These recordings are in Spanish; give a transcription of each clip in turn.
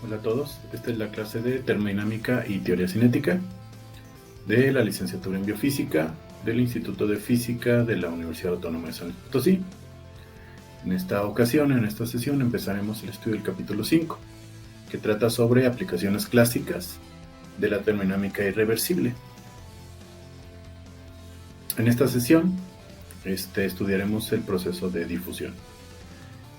Hola a todos, esta es la clase de termodinámica y teoría cinética de la licenciatura en biofísica del Instituto de Física de la Universidad Autónoma de San Luis Potosí. En esta ocasión, en esta sesión, empezaremos el estudio del capítulo 5, que trata sobre aplicaciones clásicas de la termodinámica irreversible. En esta sesión estudiaremos el proceso de difusión.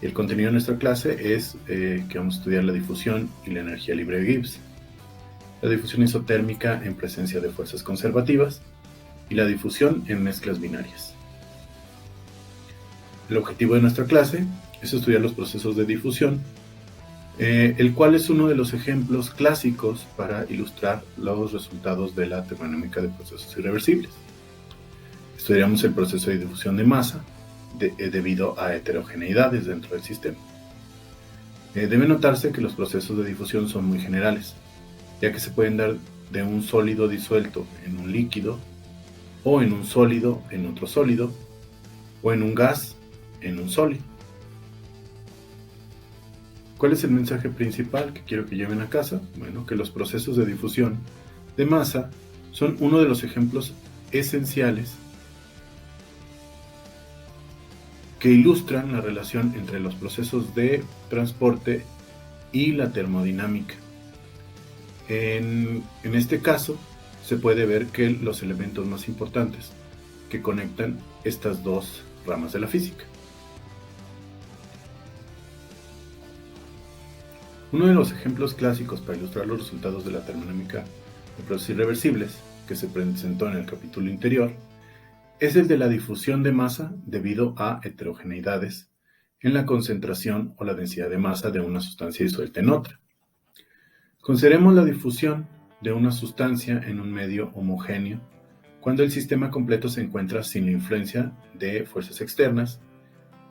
El contenido de nuestra clase es que vamos a estudiar la difusión y la energía libre de Gibbs, la difusión isotérmica en presencia de fuerzas conservativas y la difusión en mezclas binarias. El objetivo de nuestra clase es estudiar los procesos de difusión, el cual es uno de los ejemplos clásicos para ilustrar los resultados de la termodinámica de procesos irreversibles. Estudiaremos el proceso de difusión de masa debido a heterogeneidades dentro del sistema. Debe notarse que los procesos de difusión son muy generales, ya que se pueden dar de un sólido disuelto en un líquido, o en un sólido en otro sólido, o en un gas en un sólido. ¿Cuál es el mensaje principal que quiero que lleven a casa? Bueno, que los procesos de difusión de masa son uno de los ejemplos esenciales que ilustran la relación entre los procesos de transporte y la termodinámica. En este caso, se puede ver que los elementos más importantes que conectan estas dos ramas de la física. Uno de los ejemplos clásicos para ilustrar los resultados de la termodinámica de procesos irreversibles, que se presentó en el capítulo anterior, es el de la difusión de masa debido a heterogeneidades en la concentración o la densidad de masa de una sustancia disuelta en otra. Consideremos la difusión de una sustancia en un medio homogéneo cuando el sistema completo se encuentra sin la influencia de fuerzas externas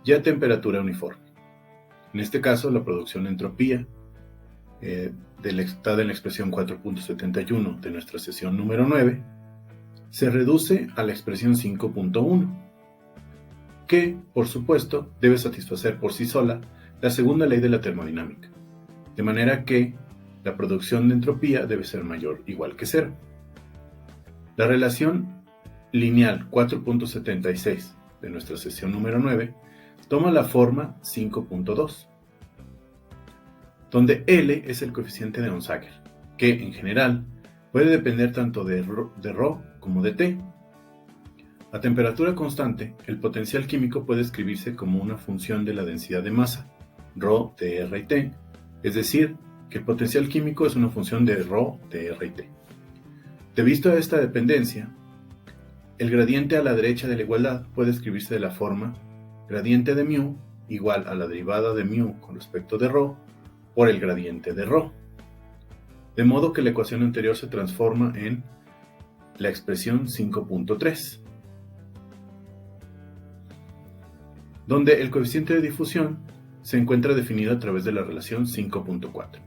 y a temperatura uniforme. En este caso, la producción de entropía, dada en la expresión 4.71 de nuestra sesión número 9, se reduce a la expresión 5.1, que, por supuesto, debe satisfacer por sí sola la segunda ley de la termodinámica, de manera que la producción de entropía debe ser mayor o igual que cero. La relación lineal 4.76 de nuestra sesión número 9 toma la forma 5.2, donde L es el coeficiente de Onsager, que, en general, puede depender tanto de ρ como de T. A temperatura constante, el potencial químico puede escribirse como una función de la densidad de masa, ρ de R y T, es decir, que el potencial químico es una función de ρ de R y T. Debido a esta dependencia, el gradiente a la derecha de la igualdad puede escribirse de la forma gradiente de μ igual a la derivada de μ con respecto de ρ por el gradiente de ρ. De modo que la ecuación anterior se transforma en la expresión 5.3, donde el coeficiente de difusión se encuentra definido a través de la relación 5.4,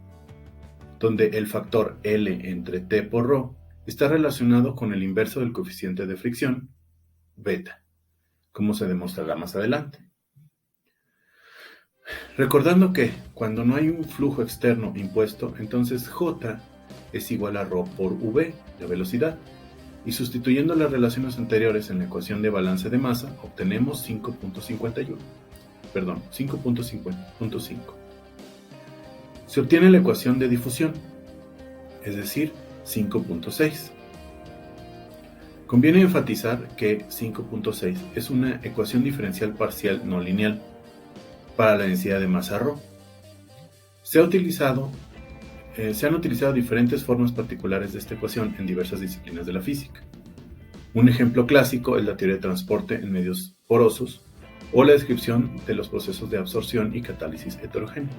donde el factor L entre T por ρ está relacionado con el inverso del coeficiente de fricción, beta, como se demostrará más adelante. Recordando que cuando no hay un flujo externo impuesto, entonces J es igual a ρ por V, la velocidad, y sustituyendo las relaciones anteriores en la ecuación de balance de masa, obtenemos 5.5. Se obtiene la ecuación de difusión, es decir, 5.6. Conviene enfatizar que 5.6 es una ecuación diferencial parcial no lineal para la densidad de masa ρ. Se han utilizado diferentes formas particulares de esta ecuación en diversas disciplinas de la física. Un ejemplo clásico es la teoría de transporte en medios porosos o la descripción de los procesos de absorción y catálisis heterogénea.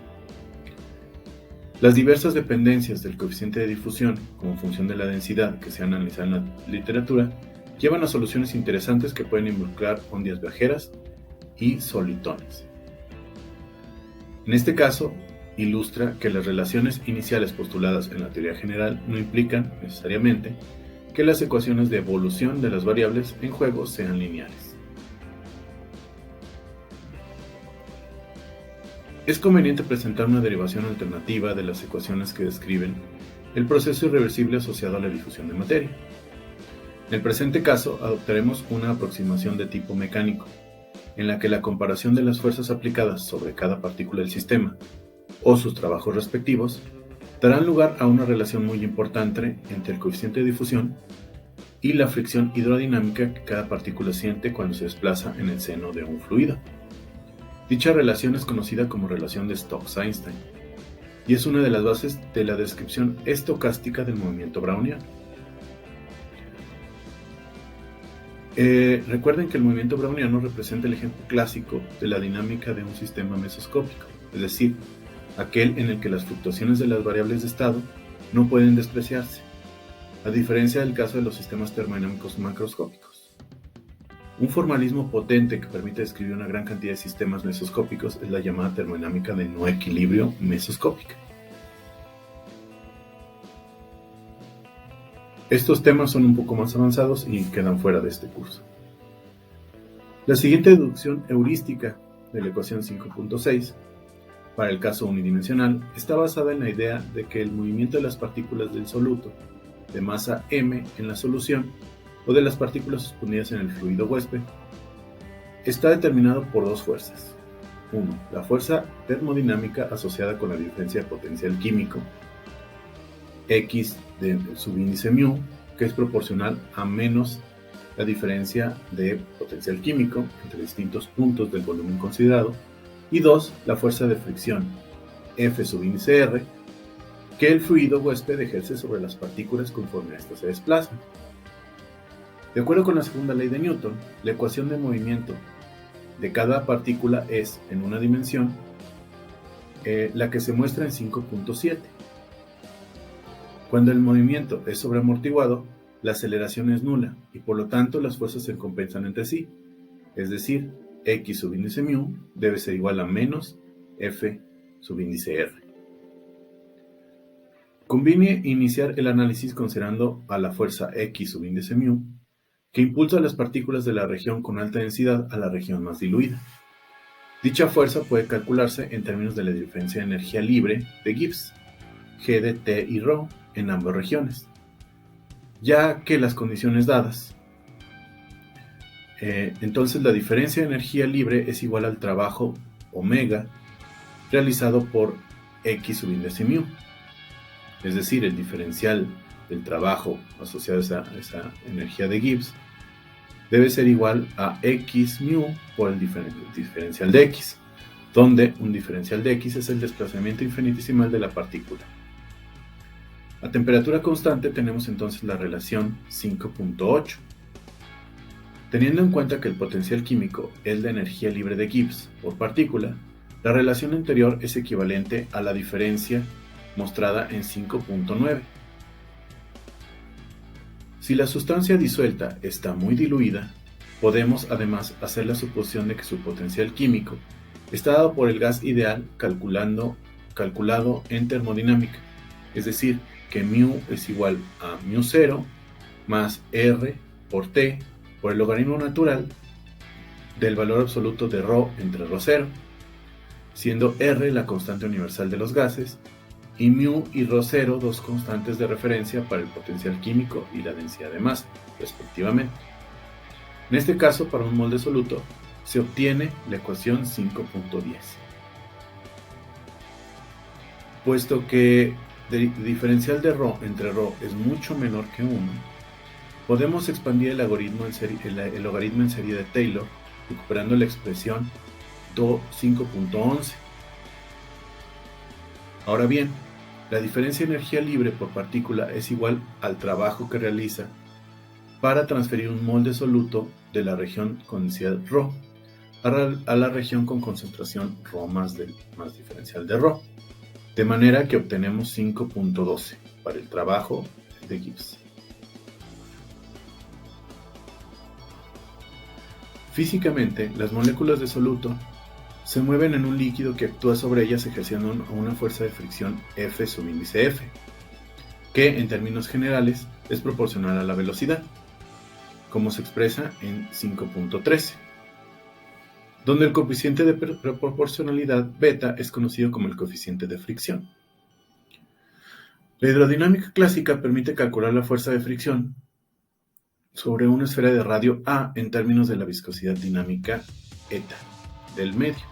Las diversas dependencias del coeficiente de difusión como función de la densidad que se han analizado en la literatura llevan a soluciones interesantes que pueden involucrar ondas viajeras y solitones. En este caso, ilustra que las relaciones iniciales postuladas en la teoría general no implican, necesariamente, que las ecuaciones de evolución de las variables en juego sean lineales. Es conveniente presentar una derivación alternativa de las ecuaciones que describen el proceso irreversible asociado a la difusión de materia. En el presente caso, adoptaremos una aproximación de tipo mecánico, en la que la comparación de las fuerzas aplicadas sobre cada partícula del sistema, o sus trabajos respectivos, darán lugar a una relación muy importante entre el coeficiente de difusión y la fricción hidrodinámica que cada partícula siente cuando se desplaza en el seno de un fluido. Dicha relación es conocida como relación de Stokes-Einstein y es una de las bases de la descripción estocástica del movimiento browniano. Recuerden que el movimiento browniano representa el ejemplo clásico de la dinámica de un sistema mesoscópico, es decir, aquel en el que las fluctuaciones de las variables de estado no pueden despreciarse, a diferencia del caso de los sistemas termodinámicos macroscópicos. Un formalismo potente que permite describir una gran cantidad de sistemas mesoscópicos es la llamada termodinámica del no equilibrio mesoscópica. Estos temas son un poco más avanzados y quedan fuera de este curso. La siguiente deducción heurística de la ecuación 5.6 para el caso unidimensional está basada en la idea de que el movimiento de las partículas del soluto de masa m en la solución o de las partículas suspendidas en el fluido huésped está determinado por dos fuerzas. 1. La fuerza termodinámica asociada con la diferencia de potencial químico X de subíndice μ, que es proporcional a menos la diferencia de potencial químico entre distintos puntos del volumen considerado, y 2. La fuerza de fricción F subíndice R, que el fluido huésped ejerce sobre las partículas conforme éstas se desplazan. De acuerdo con la segunda ley de Newton, la ecuación de movimiento de cada partícula es, en una dimensión, la que se muestra en 5.7. Cuando el movimiento es sobreamortiguado, la aceleración es nula y por lo tanto las fuerzas se compensan entre sí, es decir, X subíndice μ debe ser igual a menos F subíndice R. Conviene iniciar el análisis considerando a la fuerza X subíndice μ, que impulsa las partículas de la región con alta densidad a la región más diluida. Dicha fuerza puede calcularse en términos de la diferencia de energía libre de Gibbs, G de T y ρ, en ambas regiones, ya que las condiciones dadas, entonces la diferencia de energía libre es igual al trabajo omega realizado por X subíndice μ, es decir, el diferencial del trabajo asociado a esa energía de Gibbs debe ser igual a X μ por el diferencial de X, donde un diferencial de X es el desplazamiento infinitesimal de la partícula. A temperatura constante tenemos entonces la relación 5.8. Teniendo en cuenta que el potencial químico es la energía libre de Gibbs por partícula, la relación anterior es equivalente a la diferencia mostrada en 5.9. Si la sustancia disuelta está muy diluida, podemos además hacer la suposición de que su potencial químico está dado por el gas ideal calculado en termodinámica, es decir, que μ es igual a μ0 más R por T por el logaritmo natural del valor absoluto de ρ entre ρ0, siendo R la constante universal de los gases y μ y ρ0 dos constantes de referencia para el potencial químico y la densidad de masa, respectivamente. En este caso, para un molde soluto, se obtiene la ecuación 5.10. Puesto que el diferencial de ρ entre ρ es mucho menor que 1, podemos expandir el logaritmo en serie de Taylor, recuperando la expresión do 5.11. Ahora bien, la diferencia de energía libre por partícula es igual al trabajo que realiza para transferir un molde soluto de la región con densidad ρ a la región con concentración ρ más diferencial de ρ, de manera que obtenemos 5.12 para el trabajo de Gibbs. Físicamente, las moléculas de soluto se mueven en un líquido que actúa sobre ellas ejerciendo una fuerza de fricción F subíndice F, que en términos generales es proporcional a la velocidad, como se expresa en 5.13. donde el coeficiente de proporcionalidad beta es conocido como el coeficiente de fricción. La hidrodinámica clásica permite calcular la fuerza de fricción sobre una esfera de radio A en términos de la viscosidad dinámica eta del medio.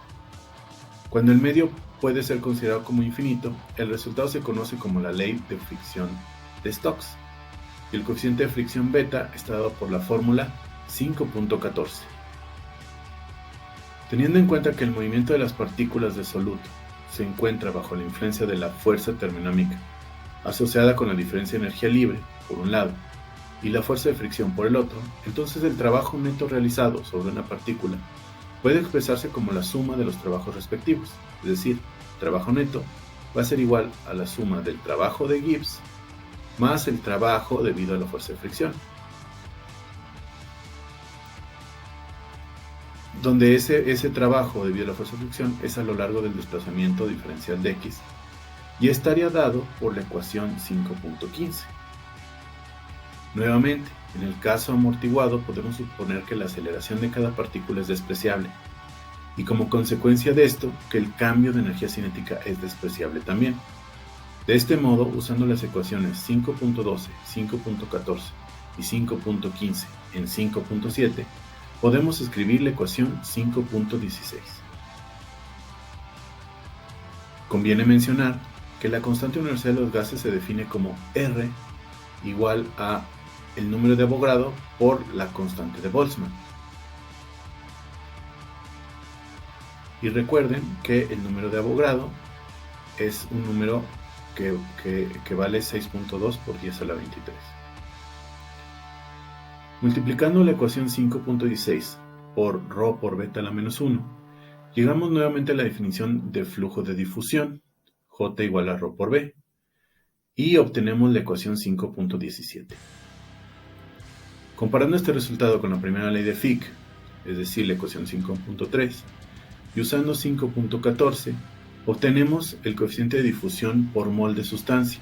Cuando el medio puede ser considerado como infinito, el resultado se conoce como la ley de fricción de Stokes, y el coeficiente de fricción beta está dado por la fórmula 5.14. Teniendo en cuenta que el movimiento de las partículas de soluto se encuentra bajo la influencia de la fuerza termodinámica asociada con la diferencia de energía libre, por un lado, y la fuerza de fricción por el otro, entonces el trabajo neto realizado sobre una partícula puede expresarse como la suma de los trabajos respectivos, es decir, trabajo neto va a ser igual a la suma del trabajo de Gibbs más el trabajo debido a la fuerza de fricción, donde ese trabajo debido a la fuerza de fricción es a lo largo del desplazamiento diferencial de X y estaría dado por la ecuación 5.15. Nuevamente, en el caso amortiguado podemos suponer que la aceleración de cada partícula es despreciable y como consecuencia de esto, que el cambio de energía cinética es despreciable también. De este modo, usando las ecuaciones 5.12, 5.14 y 5.15 en 5.7, podemos escribir la ecuación 5.16. Conviene mencionar que la constante universal de los gases se define como R igual a el número de Avogadro por la constante de Boltzmann. Y recuerden que el número de Avogadro es un número que vale 6.2 por 10 a la 23. Multiplicando la ecuación 5.16 por ρ por beta a la menos 1, llegamos nuevamente a la definición de flujo de difusión, J igual a ρ por B, y obtenemos la ecuación 5.17. Comparando este resultado con la primera ley de Fick, es decir, la ecuación 5.3, y usando 5.14, obtenemos el coeficiente de difusión por mol de sustancia,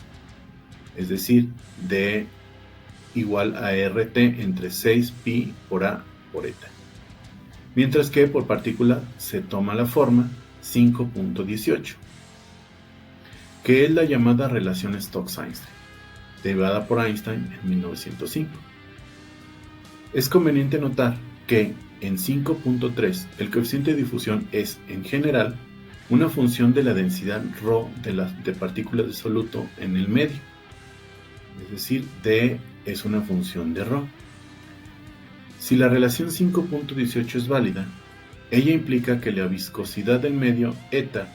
es decir, D igual a RT entre 6pi por A por eta. Mientras que por partícula se toma la forma 5.18, que es la llamada relación Stokes-Einstein, derivada por Einstein en 1905. Es conveniente notar que en 5.3 el coeficiente de difusión es, en general, una función de la densidad ρ de partículas de soluto en el medio, es decir, D es una función de ρ. Si la relación 5.18 es válida, ella implica que la viscosidad del medio eta,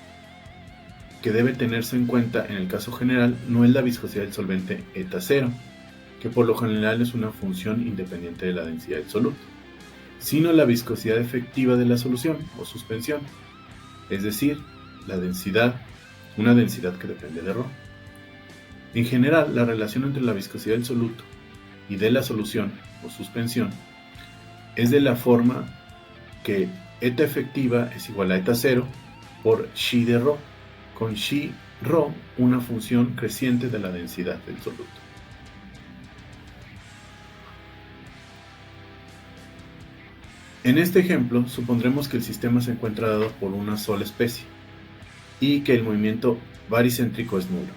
que debe tenerse en cuenta en el caso general, no es la viscosidad del solvente eta 0, que por lo general es una función independiente de la densidad del soluto, sino la viscosidad efectiva de la solución o suspensión, es decir, la densidad, una densidad que depende de ρ. En general, la relación entre la viscosidad del soluto y de la solución o suspensión es de la forma que eta efectiva es igual a eta 0 por xi de ρ, con xi ρ una función creciente de la densidad del soluto. En este ejemplo, supondremos que el sistema se encuentra dado por una sola especie y que el movimiento baricéntrico es nulo.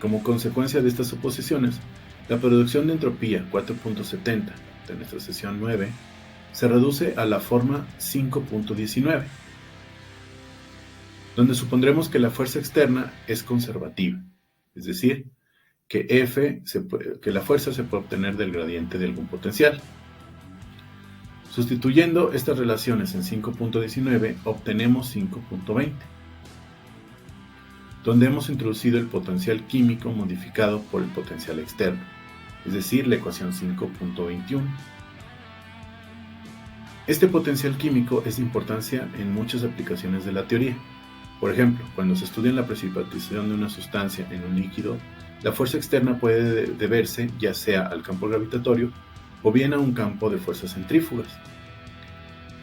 Como consecuencia de estas suposiciones, la producción de entropía 4.70 de nuestra sesión 9 se reduce a la forma 5.19, donde supondremos que la fuerza externa es conservativa, es decir, que la fuerza se puede obtener del gradiente de algún potencial. Sustituyendo estas relaciones en 5.19, obtenemos 5.20, donde hemos introducido el potencial químico modificado por el potencial externo, es decir, la ecuación 5.21. Este potencial químico es de importancia en muchas aplicaciones de la teoría. Por ejemplo, cuando se estudia la precipitación de una sustancia en un líquido, la fuerza externa puede deberse ya sea al campo gravitatorio o bien a un campo de fuerzas centrífugas.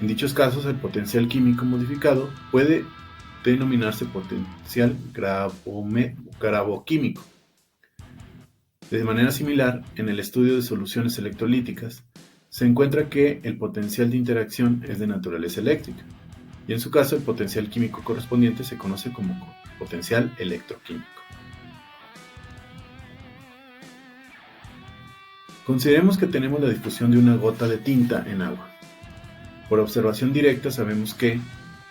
En dichos casos, el potencial químico modificado puede denominarse potencial gravoquímico. De manera similar, en el estudio de soluciones electrolíticas, se encuentra que el potencial de interacción es de naturaleza eléctrica, y en su caso el potencial químico correspondiente se conoce como potencial electroquímico. Consideremos que tenemos la difusión de una gota de tinta en agua. Por observación directa sabemos que,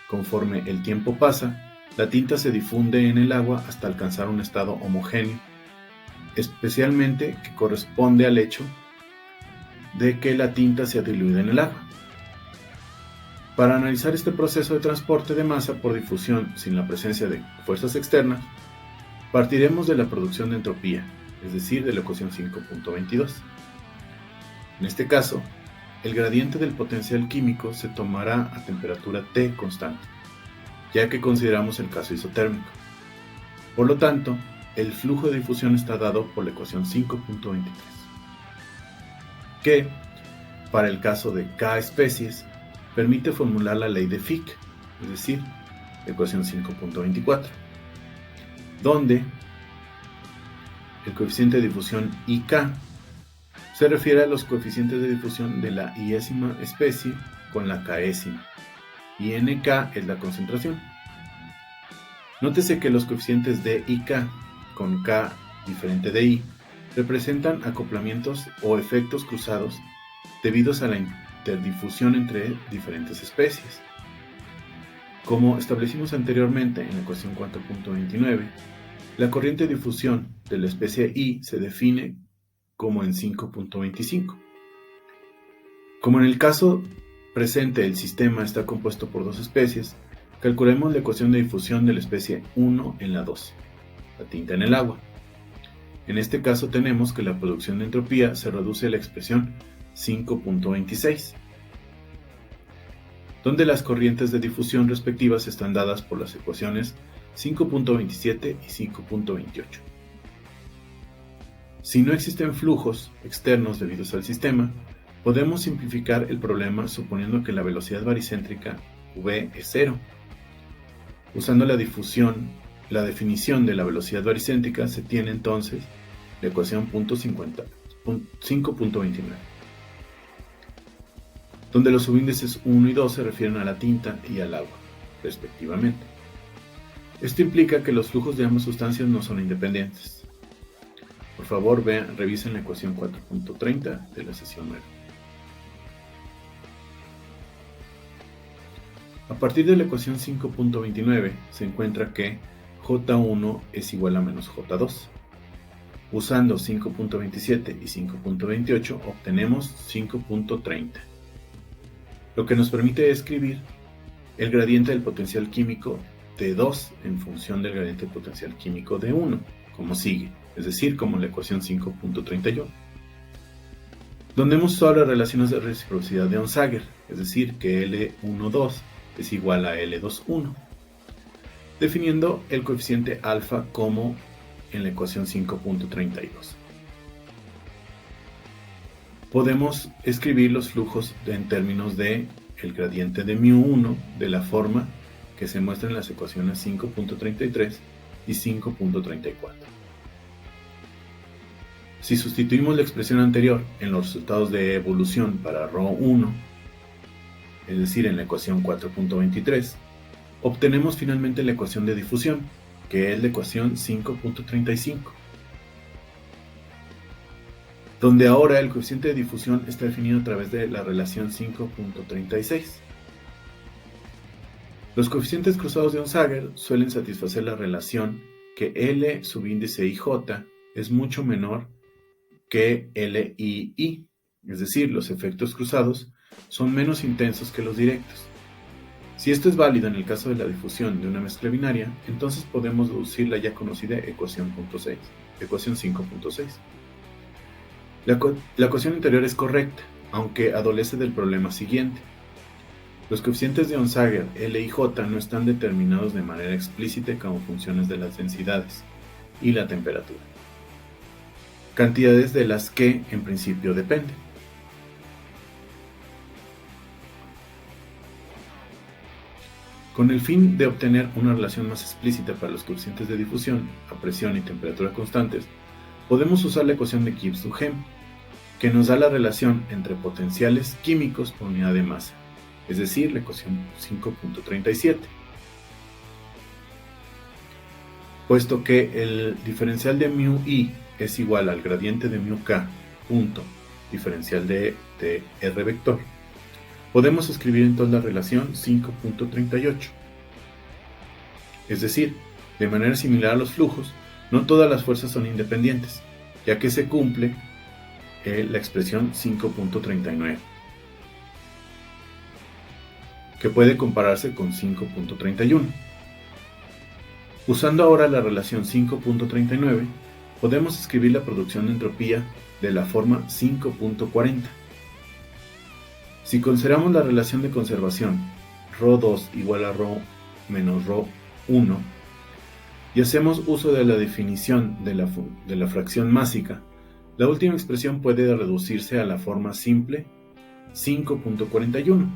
conforme el tiempo pasa, la tinta se difunde en el agua hasta alcanzar un estado homogéneo, especialmente que corresponde al hecho de que la tinta sea diluida en el agua. Para analizar este proceso de transporte de masa por difusión sin la presencia de fuerzas externas, partiremos de la producción de entropía, es decir, de la ecuación 5.22. En este caso, el gradiente del potencial químico se tomará a temperatura T constante, ya que consideramos el caso isotérmico. Por lo tanto, el flujo de difusión está dado por la ecuación 5.23, que, para el caso de K especies, permite formular la ley de Fick, es decir, la ecuación 5.24, donde el coeficiente de difusión IK se refiere a los coeficientes de difusión de la iésima especie con la késima, y NK es la concentración. Nótese que los coeficientes de IK con K diferente de I representan acoplamientos o efectos cruzados debidos a la interdifusión entre diferentes especies. Como establecimos anteriormente en la ecuación 4.29, la corriente de difusión de la especie I se define como en 5.25. Como en el caso presente el sistema está compuesto por dos especies, calculemos la ecuación de difusión de la especie 1 en la 2, la tinta en el agua. En este caso tenemos que la producción de entropía se reduce a la expresión 5.26, donde las corrientes de difusión respectivas están dadas por las ecuaciones 5.27 y 5.28. Si no existen flujos externos debidos al sistema, podemos simplificar el problema suponiendo que la velocidad baricéntrica v es 0. Usando la definición de la velocidad baricéntrica se tiene entonces la ecuación 5.29, donde los subíndices 1 y 2 se refieren a la tinta y al agua, respectivamente. Esto implica que los flujos de ambas sustancias no son independientes. Por favor, revisen la ecuación 4.30 de la sesión 9. A partir de la ecuación 5.29 se encuentra que J1 es igual a menos J2. Usando 5.27 y 5.28 obtenemos 5.30, lo que nos permite escribir el gradiente del potencial químico de 2 en función del gradiente del potencial químico de 1, como sigue, es decir, como la ecuación 5.31, donde hemos usado las relaciones de reciprocidad de Onsager, es decir, que L12 es igual a L21, definiendo el coeficiente alfa como en la ecuación 5.32. Podemos escribir los flujos en términos de el gradiente de μ1 de la forma que se muestra en las ecuaciones 5.33 y 5.34. Si sustituimos la expresión anterior en los resultados de evolución para ρ1, es decir, en la ecuación 4.23, obtenemos finalmente la ecuación de difusión, que es la ecuación 5.35, donde ahora el coeficiente de difusión está definido a través de la relación 5.36. Los coeficientes cruzados de Onsager suelen satisfacer la relación que L subíndice IJ es mucho menor que LII, es decir, los efectos cruzados son menos intensos que los directos. Si esto es válido en el caso de la difusión de una mezcla binaria, entonces podemos deducir la ya conocida ecuación 5.6. La ecuación anterior es correcta, aunque adolece del problema siguiente. Los coeficientes de Onsager L y J no están determinados de manera explícita como funciones de las densidades y la temperatura, cantidades de las que en principio dependen. Con el fin de obtener una relación más explícita para los coeficientes de difusión a presión y temperatura constantes, podemos usar la ecuación de Gibbs-Duhem, que nos da la relación entre potenciales químicos por unidad de masa, es decir, la ecuación 5.37. Puesto que el diferencial de mu i es igual al gradiente de mu k punto diferencial de r vector, podemos escribir entonces la relación 5.38. Es decir, de manera similar a los flujos, no todas las fuerzas son independientes, ya que se cumple la expresión 5.39, que puede compararse con 5.31. Usando ahora la relación 5.39, podemos escribir la producción de entropía de la forma 5.40. Si consideramos la relación de conservación ρ2 igual a ρ menos ρ1 y hacemos uso de la definición de la fracción másica, la última expresión puede reducirse a la forma simple 5.41.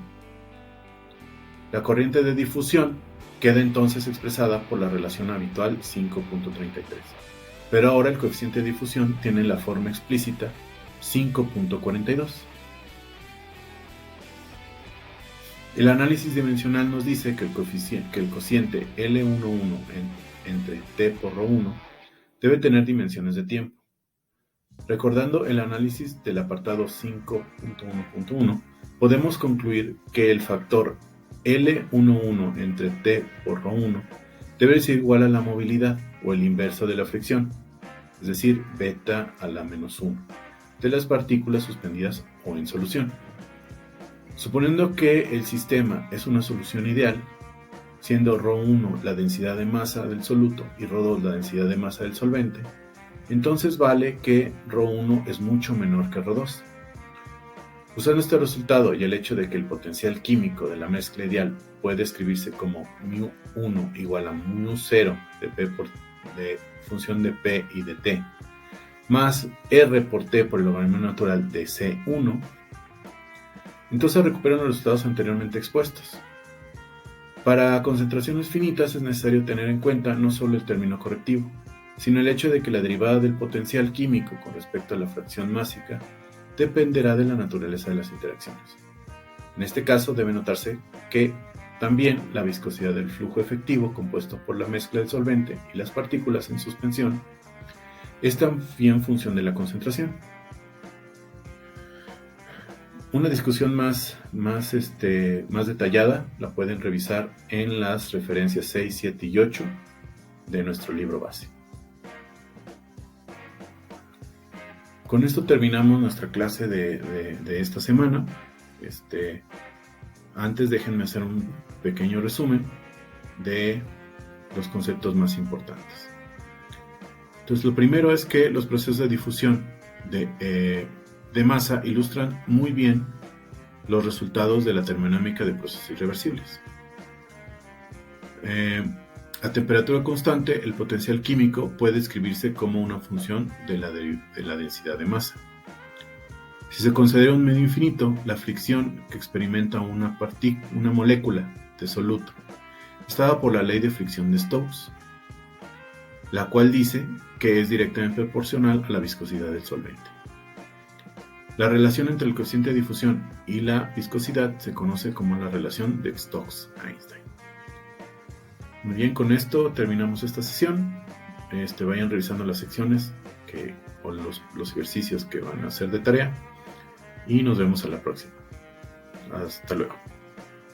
La corriente de difusión queda entonces expresada por la relación habitual 5.33, pero ahora el coeficiente de difusión tiene la forma explícita 5.42. El análisis dimensional nos dice que el cociente L11 entre t por ρ1 debe tener dimensiones de tiempo. Recordando el análisis del apartado 5.1.1, podemos concluir que el factor L11 entre t por ρ1 debe ser igual a la movilidad o el inverso de la fricción, es decir, beta a la menos 1, de las partículas suspendidas o en solución. Suponiendo que el sistema es una solución ideal, siendo ρ1 la densidad de masa del soluto y ρ2 la densidad de masa del solvente, entonces vale que ρ1 es mucho menor que ρ2. Usando este resultado y el hecho de que el potencial químico de la mezcla ideal puede escribirse como μ1 igual a μ0 de función de P y de T, más R por T por el logaritmo natural de C1, entonces recuperan los resultados anteriormente expuestos. Para concentraciones finitas es necesario tener en cuenta no solo el término correctivo, sino el hecho de que la derivada del potencial químico con respecto a la fracción másica dependerá de la naturaleza de las interacciones. En este caso debe notarse que también la viscosidad del flujo efectivo compuesto por la mezcla del solvente y las partículas en suspensión es también función de la concentración. Una discusión más detallada la pueden revisar en las referencias 6, 7 y 8 de nuestro libro base. Con esto terminamos nuestra clase de esta semana. Antes déjenme hacer un pequeño resumen de los conceptos más importantes. Entonces, lo primero es que los procesos de difusión de masa ilustran muy bien los resultados de la termodinámica de procesos irreversibles. A temperatura constante, el potencial químico puede escribirse como una función de la densidad de masa. Si se considera un medio infinito, la fricción que experimenta una molécula de soluto está dada por la ley de fricción de Stokes, la cual dice que es directamente proporcional a la viscosidad del solvente. La relación entre el cociente de difusión y la viscosidad se conoce como la relación de Stokes-Einstein. Muy bien, con esto terminamos esta sesión. Vayan revisando las secciones o los ejercicios que van a hacer de tarea y nos vemos a la próxima. Hasta luego.